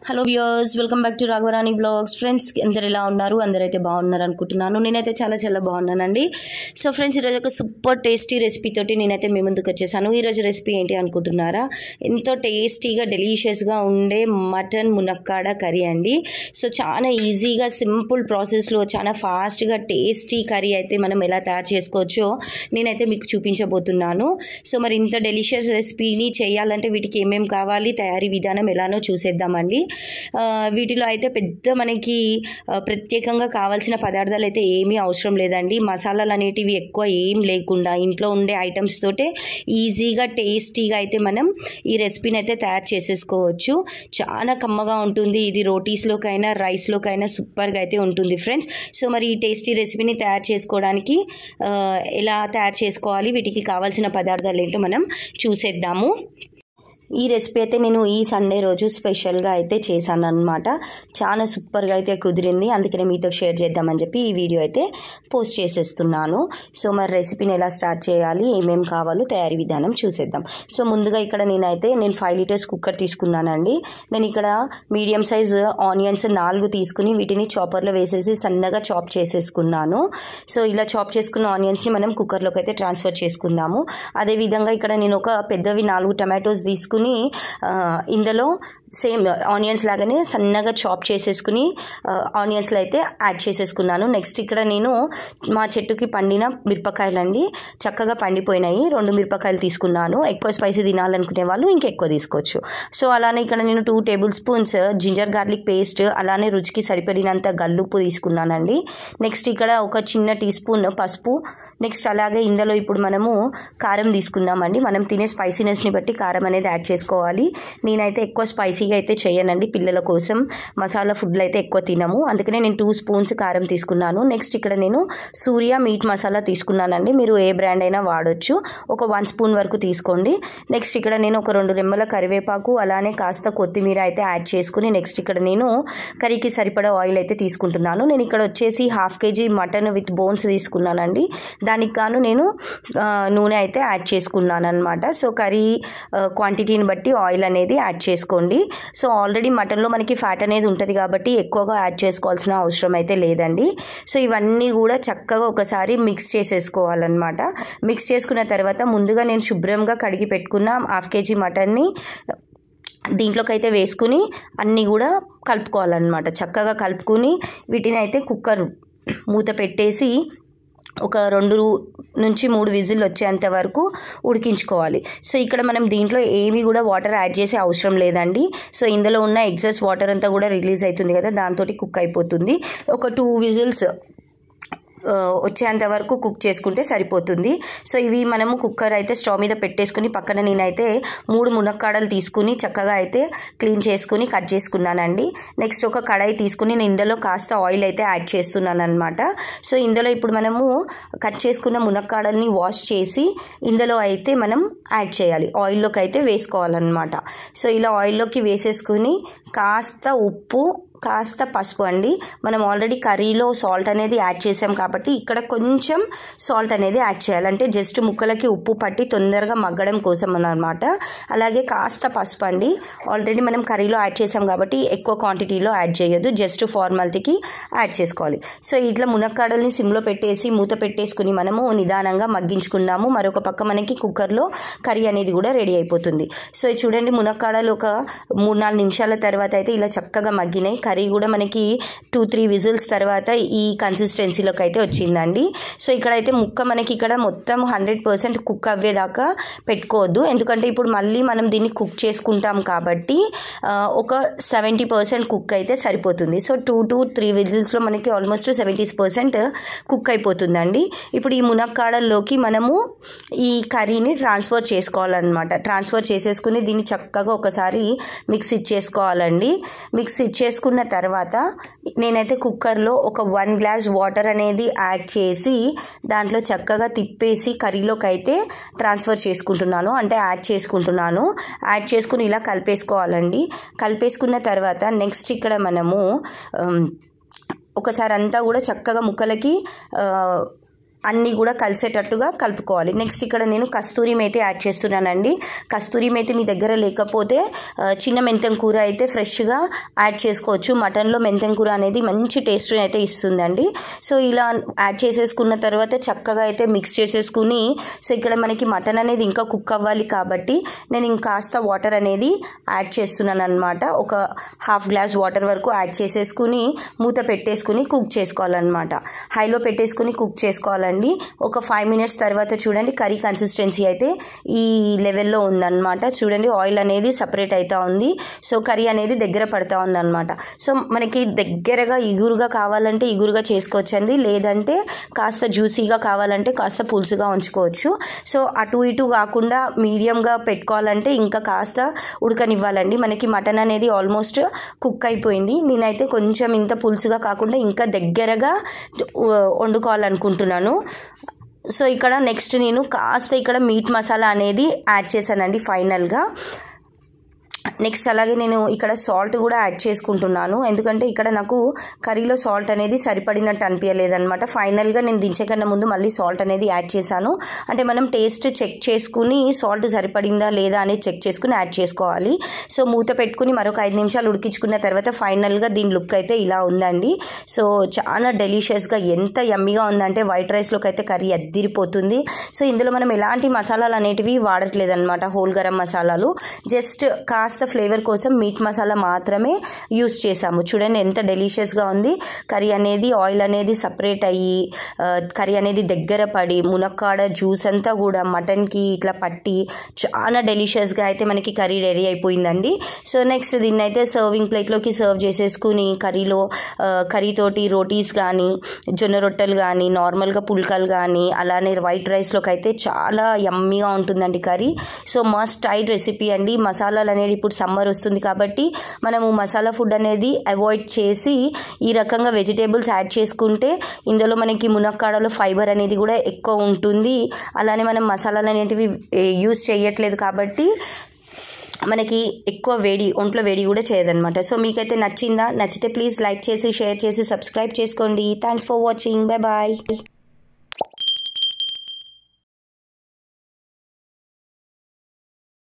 Hello viewers, welcome back to Raghavarani blogs. Friends, అందరు ఎలా ఉన్నారు? అందరైతే బాగున్నారు అనుకుంటున్నాను. నేనైతే చాలా బాగున్నానండి. సో ఫ్రెండ్స్, ఈరోజు ఒక సూపర్ టేస్టీ రెసిపీ తోటి నేనైతే మీ ముందుకు వచ్చేసాను. ఈరోజు రెసిపీ ఏంటి అనుకుంటున్నారా? ఎంతో టేస్టీగా డెలీషియస్గా ఉండే మటన్ మునక్కాడ కర్రీ అండి. సో చాలా ఈజీగా సింపుల్ ప్రాసెస్లో చాలా ఫాస్ట్గా టేస్టీ కర్రీ అయితే మనం ఎలా తయారు చేసుకోవచ్చో నేనైతే మీకు చూపించబోతున్నాను. సో మరి ఇంత డెలీషియస్ రెసిపీని చేయాలంటే వీటికి ఏమేమి కావాలి, తయారీ విధానం ఎలానో చూసేద్దామండి. వీటిలో అయితే పెద్ద మనకి ప్రత్యేకంగా కావాల్సిన పదార్థాలు అయితే ఏమీ అవసరం లేదండి. మసాలాలు అనేటివి ఎక్కువ ఏం లేకుండా ఇంట్లో ఉండే ఐటమ్స్ తోటే ఈజీగా టేస్టీగా అయితే మనం ఈ రెసిపీని అయితే తయారు చేసేసుకోవచ్చు. చాలా కమ్మగా ఉంటుంది. ఇది రోటీస్లోకైనా రైస్లోకైనా సూపర్గా అయితే ఉంటుంది ఫ్రెండ్స్. సో మరి ఈ టేస్టీ రెసిపీని తయారు చేసుకోవడానికి ఎలా తయారు చేసుకోవాలి, వీటికి కావాల్సిన పదార్థాలు ఏంటో మనం చూసేద్దాము. ఈ రెసిపీ అయితే నేను ఈ సండే రోజు స్పెషల్గా అయితే చేశాను అనమాట. చాలా సూపర్గా అయితే కుదిరింది. అందుకనే మీతో షేర్ చేద్దామని చెప్పి ఈ వీడియో అయితే పోస్ట్ చేసేస్తున్నాను. సో మరి రెసిపీని ఎలా స్టార్ట్ చేయాలి, ఏమేమి కావాలో తయారీ విధానం చూసేద్దాం. సో ముందుగా ఇక్కడ నేను 5 లీటర్స్ కుక్కర్ తీసుకున్నానండి. నేను ఇక్కడ మీడియం సైజ్ ఆనియన్స్ 4 తీసుకుని వీటిని చాపర్లో వేసేసి సన్నగా చాప్ చేసేసుకున్నాను. సో ఇలా చాప్ చేసుకున్న ఆనియన్స్ని మనం కుక్కర్లోకి అయితే ట్రాన్స్ఫర్ చేసుకుందాము. అదేవిధంగా ఇక్కడ నేను ఒక పెద్దవి 4 టమాటోస్ తీసుకుని ఇందులో సేమ్ ఆనియన్స్ లాగానే సన్నగా చాప్ చేసేసుకుని ఆనియన్స్లో అయితే యాడ్ చేసేసుకున్నాను. నెక్స్ట్ ఇక్కడ నేను మా చెట్టుకి పండిన మిరపకాయలు అండి, చక్కగా పండిపోయినాయి. 2 మిరపకాయలు తీసుకున్నాను. ఎక్కువ స్పైసీ తినాలనుకునే వాళ్ళు ఇంకెక్కువ తీసుకోవచ్చు. సో అలానే ఇక్కడ నేను 2 table spoons ginger garlic paste, అలానే రుచికి సరిపడినంత గల్లుప్పు తీసుకున్నానండి. నెక్స్ట్ ఇక్కడ ఒక చిన్న టీ స్పూన్ పసుపు. నెక్స్ట్ అలాగే ఇందులో ఇప్పుడు మనము కారం తీసుకుందామండి. మనం తినే స్పైసీనెస్ని బట్టి కారం అనేది యాడ్ చేసుకోవాలి. నేనైతే ఎక్కువ స్పైసీగా అయితే చేయనండి, పిల్లల కోసం మసాలా ఫుడ్లు అయితే ఎక్కువ తినము, అందుకనే నేను 2 స్పూన్స్ కారం తీసుకున్నాను. నెక్స్ట్ ఇక్కడ నేను సూర్య మీట్ మసాలా తీసుకున్నానండి. మీరు ఏ బ్రాండ్ అయినా వాడొచ్చు. ఒక 1 స్పూన్ వరకు తీసుకోండి. నెక్స్ట్ ఇక్కడ నేను ఒక 2 రెమ్మల కరివేపాకు, అలానే కాస్త కొత్తిమీర అయితే యాడ్ చేసుకుని నెక్స్ట్ ఇక్కడ నేను కర్రీకి సరిపడా ఆయిల్ అయితే తీసుకుంటున్నాను. నేను ఇక్కడ వచ్చేసి 1/2 kg మటన్ విత్ బోన్స్ తీసుకున్నానండి. దానికి గాను నేను నూనె అయితే యాడ్ చేసుకున్నాను అనమాట. సో కర్రీ క్వాంటిటీని బట్టి ఆయిల్ అనేది యాడ్ చేసుకోండి. సో ఆల్రెడీ మటన్లో మనకి ఫ్యాట్ అనేది ఉంటుంది కాబట్టి ఎక్కువగా యాడ్ చేసుకోవాల్సిన అవసరం అయితే లేదండి. సో ఇవన్నీ కూడా చక్కగా ఒకసారి మిక్స్ చేసేసుకోవాలన్నమాట. మిక్స్ చేసుకున్న తర్వాత ముందుగా నేను శుభ్రంగా కడిగి పెట్టుకున్న 1/2 kg మటన్ని దీంట్లోకి అయితే వేసుకుని అన్నీ కూడా కలుపుకోవాలన్నమాట. చక్కగా కలుపుకుని వీటిని అయితే కుక్కర్ మూత పెట్టేసి ఒక 2 నుంచి 3 విజిల్ వచ్చేంత వరకు ఉడికించుకోవాలి. సో ఇక్కడ మనం దీంట్లో ఏమీ కూడా వాటర్ యాడ్ చేసే అవసరం లేదండి. సో ఇందులో ఉన్న ఎగ్జాస్ట్ వాటర్ అంతా కూడా రిలీజ్ అవుతుంది కదా, దాంతో కుక్ అయిపోతుంది. ఒక 2 విజిల్స్ వచ్చేంత వరకు కుక్ చేసుకుంటే సరిపోతుంది. సో ఇవి మనము కుక్కర్ అయితే స్టవ్ మీద పెట్టేసుకుని పక్కన నేనైతే 3 మునక్కాడలు తీసుకుని చక్కగా అయితే క్లీన్ చేసుకుని కట్ చేసుకున్నానండి. నెక్స్ట్ ఒక కడాయి తీసుకుని నేను ఇందులో కాస్త ఆయిల్ అయితే యాడ్ చేస్తున్నాను అనమాట. సో ఇందులో ఇప్పుడు మనము కట్ చేసుకున్న మునక్కాడల్ని వాష్ చేసి ఇందులో అయితే మనం యాడ్ చేయాలి. ఆయిల్లోకి అయితే వేసుకోవాలన్నమాట. సో ఇలా ఆయిల్లోకి వేసేసుకుని కాస్త ఉప్పు, కాస్త పసుపు అండి. మనం ఆల్రెడీ కర్రీలో సాల్ట్ అనేది యాడ్ చేసాం కాబట్టి ఇక్కడ కొంచెం సాల్ట్ అనేది యాడ్ చేయాలి. అంటే జస్ట్ ముక్కలకి ఉప్పు పట్టి తొందరగా మగ్గడం కోసం అన్నమాట. అలాగే కాస్త పసుపు అండి. ఆల్రెడీ మనం కర్రీలో యాడ్ చేసాం కాబట్టి ఎక్కువ క్వాంటిటీలో యాడ్ చేయొద్దు, జస్ట్ ఫార్మాలిటీకి యాడ్ చేసుకోవాలి. సో ఇట్లా మునక్కాడల్ని సిమ్లో పెట్టేసి మూత పెట్టేసుకుని మనము నిదానంగా మగ్గించుకున్నాము. మరొక పక్క మనకి కుక్కర్లో కర్రీ అనేది కూడా రెడీ అయిపోతుంది. సో చూడండి, మునక్కాడలు ఒక 3-4 నిమిషాల తర్వాత అయితే ఇలా చక్కగా మగ్గినాయి. కర్రీ కూడా మనకి 2-3 విజిల్స్ తర్వాత ఈ కన్సిస్టెన్సీలోకి అయితే వచ్చిందండి. సో ఇక్కడైతే ముక్క మనకి ఇక్కడ మొత్తం 100% కుక్ అవ్వేదాకా పెట్టుకోవద్దు, ఎందుకంటే ఇప్పుడు మళ్ళీ మనం దీన్ని కుక్ చేసుకుంటాం కాబట్టి ఒక 70% కుక్ అయితే సరిపోతుంది. సో 2-3 విజిల్స్లో మనకి ఆల్మోస్ట్ 70% కుక్ అయిపోతుందండి. ఇప్పుడు ఈ మునక్కాడల్లోకి మనము ఈ కర్రీని ట్రాన్స్ఫర్ చేసుకోవాలన్నమాట. ట్రాన్స్ఫర్ చేసేసుకుని దీన్ని చక్కగా ఒకసారి మిక్స్ ఇచ్చేసుకోవాలండి. మిక్స్ ఇచ్చేసుకున్న తర్వాత నేనైతే కుక్కర్లో ఒక 1 గ్లాస్ వాటర్ అనేది యాడ్ చేసి దాంట్లో చక్కగా తిప్పేసి కర్రీలోకి అయితే ట్రాన్స్ఫర్ చేసుకుంటున్నాను, అంటే యాడ్ చేసుకుంటున్నాను. యాడ్ చేసుకుని ఇలా కలిపేసుకోవాలండి. కలిపేసుకున్న తర్వాత నెక్స్ట్ ఇక్కడ మనము ఒకసారి అంతా కూడా చక్కగా ముక్కలకి అన్నీ కూడా కలిసేటట్టుగా కలుపుకోవాలి. నెక్స్ట్ ఇక్కడ నేను కస్తూరి మేతి యాడ్ చేస్తున్నానండి. కస్తూరి మేతి మీ దగ్గర లేకపోతే చిన్న మెంతం కూర అయితే ఫ్రెష్గా యాడ్ చేసుకోవచ్చు. మటన్లో మెంతం కూర అనేది మంచి టేస్ట్ అయితే ఇస్తుందండి. సో ఇలా యాడ్ చేసేసుకున్న తర్వాత చక్కగా అయితే మిక్స్ చేసేసుకుని, సో ఇక్కడ మనకి మటన్ అనేది ఇంకా కుక్ అవ్వాలి కాబట్టి నేను ఇంకాస్త వాటర్ అనేది యాడ్ చేస్తున్నాను అనమాట. ఒక హాఫ్ గ్లాస్ వాటర్ వరకు యాడ్ చేసేసుకుని మూత పెట్టేసుకుని కుక్ చేసుకోవాలన్నమాట. హైలో పెట్టేసుకుని కుక్ చేసుకోవాలండి. ఒక 5 మినిట్స్ తర్వాత చూడండి కర్రీ కన్సిస్టెన్సీ అయితే ఈ లెవెల్లో ఉందన్నమాట. చూడండి ఆయిల్ అనేది సపరేట్ అవుతూ ఉంది. సో కర్రీ అనేది దగ్గర పడుతూ ఉందన్నమాట. సో మనకి దగ్గరగా ఇగురుగా కావాలంటే ఇగురుగా చేసుకోవచ్చండి, లేదంటే కాస్త జ్యూసీగా కావాలంటే కాస్త పులుసుగా ఉంచుకోవచ్చు. సో అటు ఇటు కాకుండా మీడియంగా పెట్టుకోవాలంటే ఇంకా కాస్త ఉడకనివ్వాలండి. మనకి మటన్ అనేది ఆల్మోస్ట్ కుక్ అయిపోయింది. నేనైతే కొంచెం ఇంత పులుసుగా కాకుండా ఇంకా దగ్గరగా వండుకోవాలనుకుంటున్నాను. సో ఇక్కడ నెక్స్ట్ నేను కాస్త ఇక్కడ మీట్ మసాలా అనేది యాడ్ చేశానండి ఫైనల్గా. నెక్స్ట్ అలాగే నేను ఇక్కడ సాల్ట్ కూడా యాడ్ చేసుకుంటున్నాను, ఎందుకంటే ఇక్కడ నాకు కర్రీలో సాల్ట్ అనేది సరిపడినట్టు అనిపించలేదన్నమాట. ఫైనల్గా నేను దించకన్నా ముందు మళ్ళీ సాల్ట్ అనేది యాడ్ చేశాను. అంటే మనం టేస్ట్ చెక్ చేసుకుని సాల్ట్ సరిపడిందా లేదా అనేది చెక్ చేసుకుని యాడ్ చేసుకోవాలి. సో మూత పెట్టుకుని మరొక 5 నిమిషాలు ఉడికించుకున్న తర్వాత ఫైనల్గా దీని లుక్ అయితే ఇలా ఉందండి. సో చాలా డెలిషియస్గా ఎంత యమ్మీగా ఉందంటే వైట్ రైస్లోకి అయితే కర్రీ అద్దిరిపోతుంది. సో ఇందులో మనం ఎలాంటి మసాలాలు అనేటివి వాడట్లేదు అనమాట, హోల్ గరం మసాలాలు, జస్ట్ కాస్త ఫ్లేవర్ కోసం మీట్ మసాలా మాత్రమే యూస్ చేసాము. చూడండి ఎంత డెలిషియస్గా ఉంది. కర్రీ అనేది ఆయిల్ అనేది సపరేట్ అయ్యి కర్రీ అనేది దగ్గర పడి మునక్కాడ జ్యూస్ అంతా కూడా మటన్కి ఇట్లా పట్టి చాలా డెలిషియస్గా అయితే మనకి కర్రీ రెడీ అయిపోయిందండి. సో నెక్స్ట్ దీన్ని అయితే సర్వింగ్ ప్లేట్లోకి సర్వ్ చేసేసుకుని కర్రీతోటి రోటీస్ కానీ జొన్న రొట్టెలు కానీ నార్మల్గా పుల్కాలు కానీ అలానే వైట్ రైస్లోకి అయితే చాలా యమ్మీగా ఉంటుందండి curry. So must tried recipe అండి. మసాలాలు అనేది ఇప్పుడు సమ్మర్ వస్తుంది కాబట్టి మనము మసాలా ఫుడ్ అనేది అవాయిడ్ చేసి ఈ రకంగా వెజిటేబుల్స్ యాడ్ చేసుకుంటే ఇందులో మనకి మునక్కాడలో ఫైబర్ అనేది కూడా ఎక్కువ ఉంటుంది. అలానే మనం మసాలాలు అనేటివి యూస్ చేయట్లేదు కాబట్టి మనకి ఎక్కువ ఒంట్లో వేడి కూడా చేయదన్నమాట. సో మీకైతే నచ్చిందా? నచ్చితే ప్లీజ్ లైక్ చేసి షేర్ చేసి సబ్స్క్రైబ్ చేసుకోండి. Thanks for watching. Bye bye.